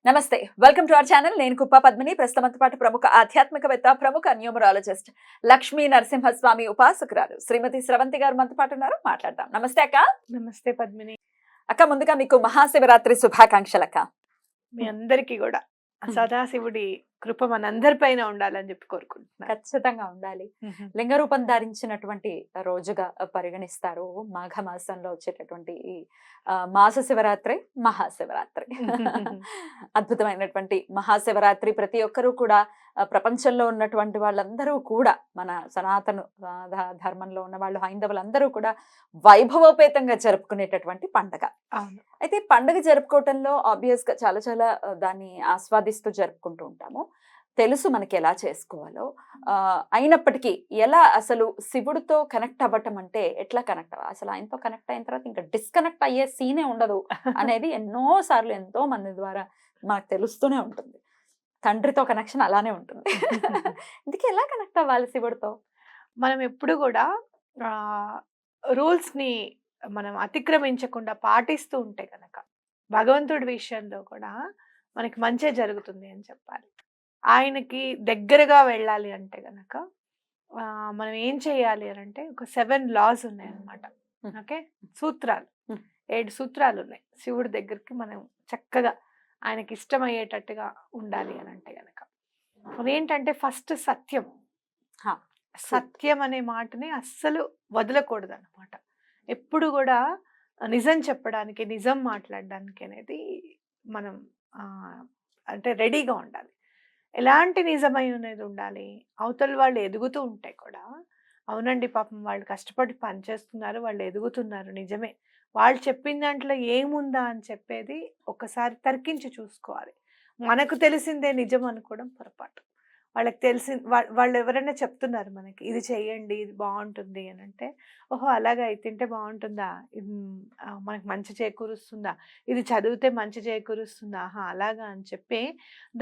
నమస్తే, welcome to our channel. నేను కుప్ప పద్మిని. ప్రస్తుతంతో పాటు ప్రముఖ ఆధ్యాత్మికవేత్త, ప్రముఖ న్యూమరాలజిస్ట్ లక్ష్మీ నరసింహస్వామి ఉపాసకురాలు శ్రీమతి స్రవంతి గారు మనతో పాటు ఉన్నారు. మాట్లాడదాం. నమస్తే అక్క. నమస్తే పద్మిని. అక్క, ముందుగా మీకు మహాశివరాత్రి శుభాకాంక్షలు అక్క. మీ అందరికీ కూడా సదాశివుడి కృప మనందరిపైన ఉండాలని చెప్పి కోరుకుంటున్నాను. ఖచ్చితంగా ఉండాలి. లింగ రూపం ధరించినటువంటి రోజుగా పరిగణిస్తారు మాఘ మాసంలో వచ్చేటటువంటి ఈ మాస శివరాత్రి, మహాశివరాత్రి. అద్భుతమైనటువంటి మహాశివరాత్రి ప్రతి ఒక్కరూ కూడా, ప్రపంచంలో ఉన్నటువంటి వాళ్ళందరూ కూడా, మన సనాతన ధర్మంలో ఉన్న వాళ్ళు, హైందవులందరూ కూడా వైభవోపేతంగా జరుపుకునేటటువంటి పండగ. అయితే పండుగ జరుపుకోవటంలో ఆబ్వియస్ గా చాలా చాలా దాన్ని ఆస్వాదిస్తూ జరుపుకుంటూ ఉంటాము. తెలుసు మనకి ఎలా చేసుకోవాలో. అయినప్పటికీ ఎలా అసలు శివుడితో కనెక్ట్ అవ్వటం అంటే ఎట్లా కనెక్ట్ అవ్వాలి, అసలు ఆయనతో కనెక్ట్ అయిన తర్వాత ఇంకా డిస్కనెక్ట్ అయ్యే సీనే ఉండదు అనేది ఎన్నో సార్లు ఎంతో మంది ద్వారా మనకు తెలుస్తూనే ఉంటుంది. తండ్రితో కనెక్షన్ అలానే ఉంటుంది. ఇందుకే ఎలా కనెక్ట్ అవ్వాలి శివుడితో? మనం ఎప్పుడు కూడా రూల్స్ ని మనం అతిక్రమించకుండా పాటిస్తూ ఉంటే కనుక భగవంతుడి విషయంలో కూడా మనకి మంచి జరుగుతుంది అని చెప్పాలి. ఆయనకి దగ్గరగా వెళ్ళాలి అంటే గనక మనం ఏం చేయాలి అని అంటే, ఒక 7 laws ఉన్నాయన్నమాట. ఓకే, సూత్రాలు, 7 సూత్రాలు ఉన్నాయి. శివుడి దగ్గరికి మనం చక్కగా ఆయనకి ఇష్టమయ్యేటట్టుగా ఉండాలి అని అంటే గనక అదేంటంటే, ఫస్ట్ సత్యం. సత్యం అనే మాటని అస్సలు వదలకూడదు అన్నమాట. ఎప్పుడు కూడా నిజం చెప్పడానికి, నిజం మాట్లాడడానికి అనేది మనం అంటే రెడీగా ఉండాలి. ఎలాంటి నిజమై అనేది ఉండాలి. అవతల వాళ్ళు ఎదుగుతూ ఉంటే కూడా, అవునండి పాపం వాళ్ళు కష్టపడి పనిచేస్తున్నారు, వాళ్ళు ఎదుగుతున్నారు, నిజమే, వాళ్ళు చెప్పిన దాంట్లో ఏముందా అని చెప్పేది ఒకసారి తర్కించి చూసుకోవాలి. మనకు తెలిసిందే నిజం అనుకోవడం పొరపాటు. వాళ్ళకి వాళ్ళు ఎవరైనా చెప్తున్నారు మనకి, ఇది చెయ్యండి, ఇది బాగుంటుంది అని అంటే, ఓహో అలాగా, ఇది తింటే బాగుంటుందా, ఇది మనకు మంచి చేకూరుస్తుందా, ఇది చదివితే మంచి చేకూరుస్తుందా, ఆహా అలాగా అని చెప్పి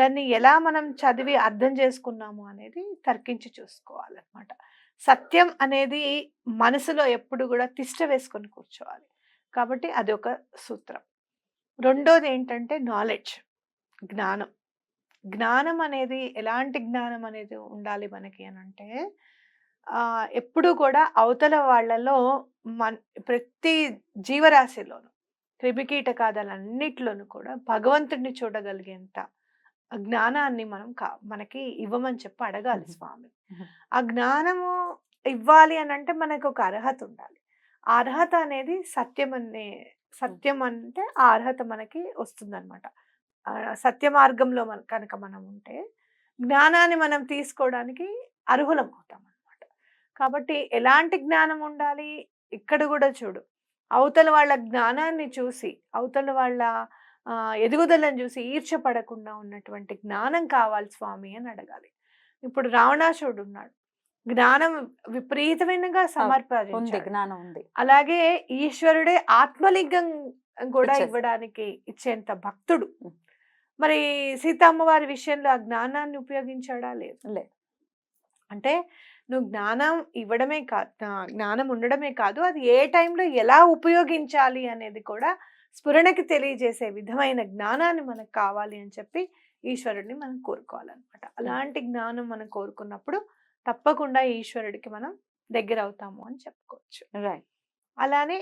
దాన్ని ఎలా మనం చదివి అర్థం చేసుకున్నాము అనేది తర్కించి చూసుకోవాలన్నమాట. సత్యం అనేది మనసులో ఎప్పుడు కూడా తిష్ట వేసుకొని కూర్చోవాలి. కాబట్టి అది ఒక సూత్రం. రెండోది ఏంటంటే నాలెడ్జ్, జ్ఞానం. జ్ఞానం అనేది, ఎలాంటి జ్ఞానం అనేది ఉండాలి మనకి అని అంటే, ఎప్పుడు కూడా అవతల వాళ్ళలో ప్రతి జీవరాశిలోను, క్రిమికీటకాదులన్నిటిలోనూ కూడా భగవంతుడిని చూడగలిగేంత జ్ఞానాన్ని మనకి ఇవ్వమని చెప్పి అడగాలి స్వామి. ఆ జ్ఞానము ఇవ్వాలి అని అంటే మనకు ఒక అర్హత ఉండాలి. ఆ అర్హత అనేది సత్యం అంటే ఆ అర్హత మనకి వస్తుందన్నమాట. సత్య మార్గంలో కనుక మనం ఉంటే జ్ఞానాన్ని మనం తీసుకోవడానికి అర్హులం అవుతాం అన్నమాట. కాబట్టి ఎలాంటి జ్ఞానం ఉండాలి, ఇక్కడ కూడా చూడు, అవతల వాళ్ళ జ్ఞానాన్ని చూసి, అవతల వాళ్ళ ఎదుగుదలను చూసి ఈర్ష్యపడకుండా ఉన్నటువంటి జ్ఞానం కావాలి స్వామి అని అడగాలి. ఇప్పుడు రావణాసురుడు ఉన్నాడు, జ్ఞానం విపరీతమైనగా సమర్పించాడు. అలాగే ఈశ్వరుడే ఆత్మలింగం కూడా ఇవ్వడానికి ఇచ్చేంత భక్తుడు. మరి సీతమ్మవారి విషయంలో ఆ జ్ఞానాన్ని ఉపయోగించాడా? లేదు. అంటే నువ్వు జ్ఞానం ఇవ్వడమే కాదు, జ్ఞానం ఉండడమే కాదు, అది ఏ టైంలో ఎలా ఉపయోగించాలి అనేది కూడా స్ఫురణకి తెలియజేసే విధమైన జ్ఞానాన్ని మనకు కావాలి అని చెప్పి ఈశ్వరుడిని మనం కోరుకోవాలన్నమాట. అలాంటి జ్ఞానం మనం కోరుకున్నప్పుడు తప్పకుండా ఈశ్వరుడికి మనం దగ్గర అవుతాము అని చెప్పుకోవచ్చు. అలానే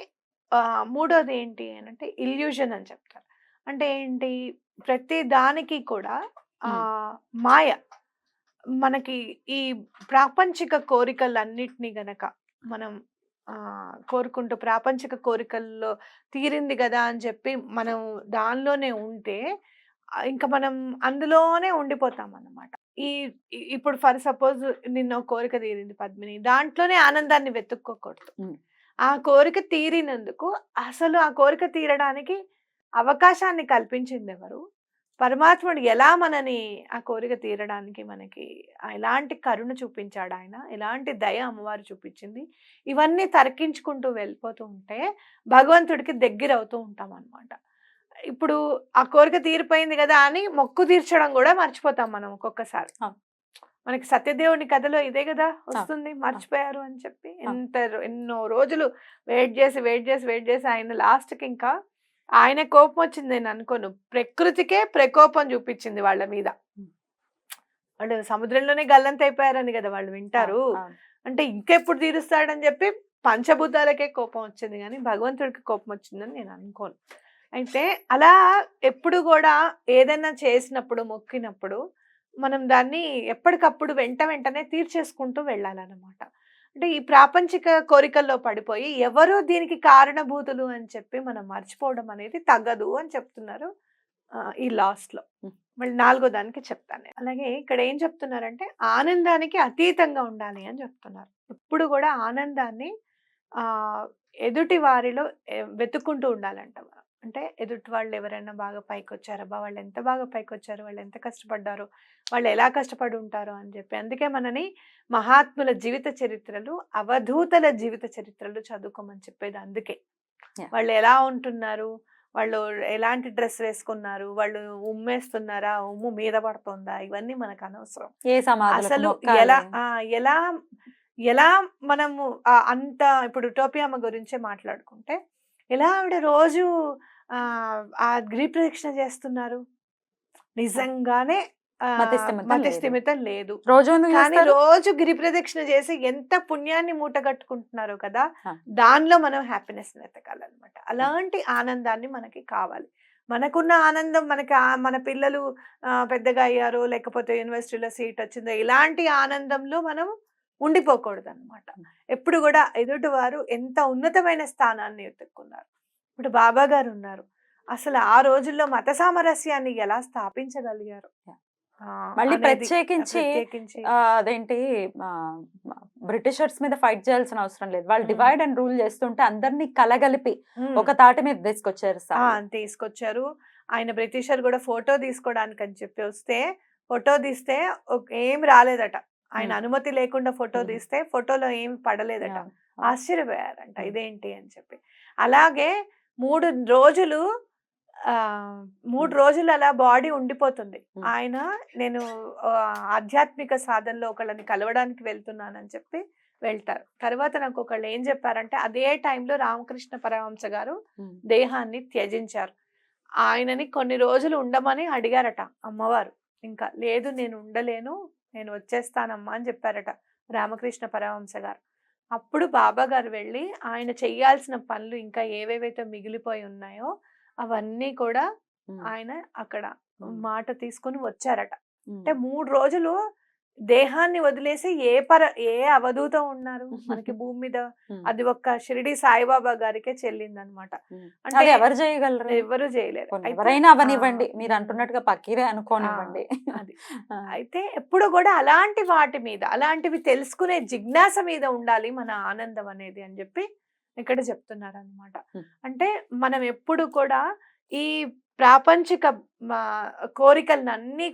మూడోది ఏంటి అంటే ఇల్యూజన్ అని చెప్తారు. అంటే ఏంటి, ప్రతి దానికి కూడా మాయ. మనకి ఈ ప్రాపంచిక కోరికలన్నిటినీ గనక మనం కోరుకుంటూ, ప్రాపంచిక కోరికల్లో తీరింది కదా అని చెప్పి మనం దానిలోనే ఉంటే ఇంకా మనం అందులోనే ఉండిపోతాం అన్నమాట. ఇప్పుడు ఫర్ సపోజ్ నిన్న కోరిక తీరింది పద్మిని, దాంట్లోనే ఆనందాన్ని వెతుక్కోకూడదు. ఆ కోరిక తీరినందుకు అసలు ఆ కోరిక తీరడానికి అవకాశాన్ని కల్పించింది ఎవరు? పరమాత్ముడు. ఎలా మనని ఆ కోరిక తీరడానికి మనకి ఎలాంటి కరుణ చూపించాడు ఆయన, ఎలాంటి దయ అమ్మవారు చూపించింది, ఇవన్నీ తర్కించుకుంటూ వెళ్ళిపోతూ ఉంటే భగవంతుడికి దగ్గర అవుతూ ఉంటాం అన్నమాట. ఇప్పుడు ఆ కోరిక తీరిపోయింది కదా అని మొక్కు తీర్చడం కూడా మర్చిపోతాం మనం ఒక్కొక్కసారి. మనకి సత్యదేవుని కథలో ఇదే కదా వస్తుంది, మర్చిపోయారు అని చెప్పి ఎన్నో రోజులు వెయిట్ చేసి ఆయన లాస్ట్కి ఇంకా ఆయన కోపం వచ్చింది నేను అనుకోను, ప్రకృతికే ప్రకోపం చూపించింది వాళ్ళ మీద. వాళ్ళు సముద్రంలోనే గల్లంత అయిపోయారని కదా వాళ్ళు వింటారు. అంటే ఇంకెప్పుడు తీరుస్తాడని చెప్పి పంచభూతాలకే కోపం వచ్చింది, కానీ భగవంతుడికి కోపం వచ్చిందని నేను అనుకోను. అయితే అలా ఎప్పుడు కూడా ఏదైనా చేసినప్పుడు, మొక్కినప్పుడు మనం దాన్ని ఎప్పటికప్పుడు వెంటనే తీర్చేసుకుంటూ వెళ్ళాలన్నమాట. అంటే ఈ ప్రాపంచిక కోరికల్లో పడిపోయి ఎవరో దీనికి కారణభూతులు అని చెప్పి మనం మర్చిపోవడం అనేది తగ్గదు అని చెప్తున్నారు ఈ లాస్ లో. మళ్ళీ 4వ దానికి చెప్తాను నేను. అలాగే ఇక్కడ ఏం చెప్తున్నారంటే ఆనందానికి అతీతంగా ఉండాలి అని చెప్తున్నారు. ఎప్పుడు కూడా ఆనందాన్ని ఆ ఎదుటి వారిలో వెతుక్కుంటూ ఉండాలంట మనం. అంటే ఎదుటి వాళ్ళు ఎవరైనా బాగా పైకి వచ్చారబ్బా, వాళ్ళు ఎంత బాగా పైకి వచ్చారు, వాళ్ళు ఎంత కష్టపడ్డారు, వాళ్ళు ఎలా కష్టపడి ఉంటారు అని చెప్పి. అందుకే మనని మహాత్ముల జీవిత చరిత్రలు, అవధూతల జీవిత చరిత్రలు చదువుకోమని చెప్పేది అందుకే. వాళ్ళు ఎలా ఉంటున్నారు, వాళ్ళు ఎలాంటి డ్రెస్ వేసుకున్నారు, వాళ్ళు ఉమ్మేస్తున్నారా, ఉమ్ము మీద పడుతుందా, ఇవన్నీ మనకు అనవసరం. ఏ సమాధులకు అసలు మొక్కాలి? ఎలా ఎలా ఎలా మనము అంత ఇప్పుడు టోపియమ్మ గురించే మాట్లాడుకుంటే ఎలా ఆవిడ రోజు ఆ గిరి ప్రదక్షిణ చేస్తున్నారు, నిజంగానే మతిస్థిమితం లేదు. రోజు ఎందుకు కానీ చేస్తారు? రోజు గిరి ప్రదక్షిణ చేసి ఎంత పుణ్యాన్ని మూట కట్టుకుంటున్నారు కదా, ఆ. దానిలో మనం హ్యాపీనెస్ వెతకాలన్నమాట. అలాంటి ఆనందాన్ని మనకి కావాలి. మనకున్న ఆనందం మనకి మన పిల్లలు పెద్దగా అయ్యారో, లేకపోతే యూనివర్సిటీలో సీట్ వచ్చిందో, ఇలాంటి ఆనందంలో మనం ఉండిపోకూడదు అనమాట. ఎప్పుడు కూడా ఎదుటివారు ఎంత ఉన్నతమైన స్థానాన్ని ఎత్తుక్కున్నారు. ఇప్పుడు బాబా గారు ఉన్నారు, అసలు ఆ రోజుల్లో మత సామరస్యాన్ని ఎలా స్థాపించగలిగారు. మళ్ళీ అనేది ప్రత్యేకించి అదేంటి బ్రిటిషర్స్ మీద ఫైట్ చేయాల్సిన అవసరం లేదు. వాళ్ళు డివైడ్ అండ్ రూల్ చేస్తుంటే అందరినీ కలగలిపి ఒక తాటి మీద తీసుకొచ్చారు. తీసుకొచ్చారు. ఆయన బ్రిటిషర్ కూడా ఫోటో తీసుకోవడానికి అని చెప్పి వస్తే, ఫోటో తీస్తే ఏం రాలేదట. ఆయన అనుమతి లేకుండా ఫోటో తీస్తే ఫోటోలో ఏం పడలేదట. ఆశ్చర్యపోయారంట ఇదేంటి అని చెప్పి. అలాగే 3 రోజులు 3 రోజులు అలా బాడీ ఉండిపోతుంది. ఆయన నేను ఆధ్యాత్మిక సాధనలో ఒకళ్ళని కలవడానికి వెళ్తున్నానని చెప్పి వెళ్తారు. తర్వాత నాకు ఒకళ్ళు ఏం చెప్పారంటే అదే టైంలో రామకృష్ణ పరమహంస గారు దేహాన్ని త్యజించారు. ఆయనని కొన్ని రోజులు ఉండమని అడిగారట అమ్మవారు. ఇంకా లేదు నేను ఉండలేను, నేను వచ్చేస్తానమ్మా అని చెప్పారట రామకృష్ణ పరమహంస గారు. అప్పుడు బాబా గారు వెళ్ళి ఆయన చెయ్యాల్సిన పనులు ఇంకా ఏవేవైతే మిగిలిపోయి ఉన్నాయో అవన్నీ కూడా ఆయన అక్కడ మాట తీసుకుని వచ్చారట. అంటే 3 రోజులు దేహాన్ని వదిలేసి ఏ అవధూత ఉన్నారు మనకి భూమి మీద? అది ఒక్క షిరిడి సాయిబాబా గారికే చెల్లిందనమాట. అంటే ఎవరు చేయగలరు? ఎవరు చేయలేరు. ఎవరైనా అవనివ్వండి, మీరు అంటున్నట్టుగా పక్కీరే అనుకోనివ్వండి. అది అయితే ఎప్పుడు కూడా అలాంటి వాటి మీద, అలాంటివి తెలుసుకునే జిజ్ఞాస మీద ఉండాలి మన ఆనందం అనేది అని చెప్పి ఇక్కడ చెప్తున్నారు అనమాట. అంటే మనం ఎప్పుడు కూడా ఈ ప్రాపంచిక కోరికలను అన్ని